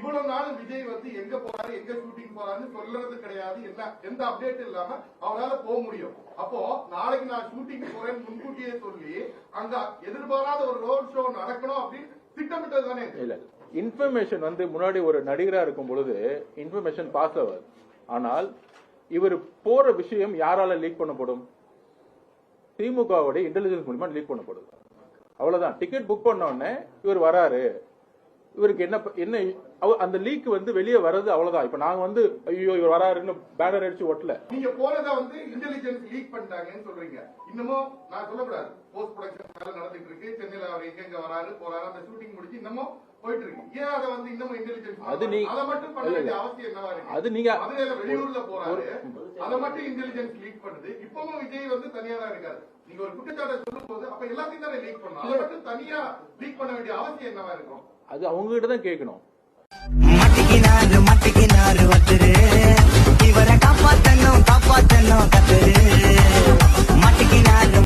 இவ்வளவு நாள் விஜய் எங்க போறாரு எங்க ஷூட்டிங் போறாருன்னு சொல்றது கிடையாது. எந்த அப்டேட் இல்லாம அவரால் போக முடியும். அப்போ நாளைக்கு நான் ஷூட்டிங் போறேன்னு முன்கூட்டியே சொல்லி அங்க எதிர்பாராத ஒரு ரோட் ஷோ நடக்கணும் அப்படின்னு திட்டமிட்டது தானே? இல்ல, இன்ஃபர்மேஷன் முன்னாடி ஒரு நடிகரா இருக்கும் பொழுது இன்ஃபர்மேஷன் பாஸ் ஆகாது. ஆனால் இவர் போற விஷயம் யாரால லீக் பண்ணப்படும்? திமுகவுடைய இன்டெலிஜென்ஸ் மூலமா லீக் பண்ணப்படுது. அவ்வளவுதான். டிக்கெட் புக் பண்ண உடனே இவர் வராரு, இவருக்கு என்ன அந்த லீக் வெளியே வர்றது, அவ்வளவுதான். இப்ப நாங்க ஐயோ இவர் வராருன்னு பேனர் அடிச்சு ஒட்டல. நீங்க போறத இன்டெலிஜென்ஸ் லீக் பண்ணிட்டாங்கன்னு சொல்றீங்க. இன்னமும் நான் சொல்லக்கூடாது, போஸ்ட் ப்ரொடக்ஷன் நடந்துட்டு இருக்கு. சென்னையில அவர் எங்க வராரு போறாரு, அந்த ஷூட்டிங் முடிச்சு இன்னமும் போயிட்டு இருக்கு. ஏன் அதை இன்னமும் இன்டெலிஜென்ஸ் அதை மட்டும் பண்ண வேண்டிய அவசியம் என்னவா இருக்கு? அது நீங்க மதுரையில வெளியூர்ல போறாரு, அதை மட்டும் இன்டெலிஜென்ஸ் லீக் பண்ணுது. இப்பவும் விஜய் தனியா தான் இருக்காரு. நீங்க ஒரு குற்றச்சாட்டை சொல்லும் போது அப்ப எல்லாத்தையும் தானே லீக் பண்ணணும். அதை மட்டும் தனியா லீக் பண்ண வேண்டிய அவசியம் என்னவா இருக்கும்? அது அவங்க கிட்ட தான் கேட்கணும்.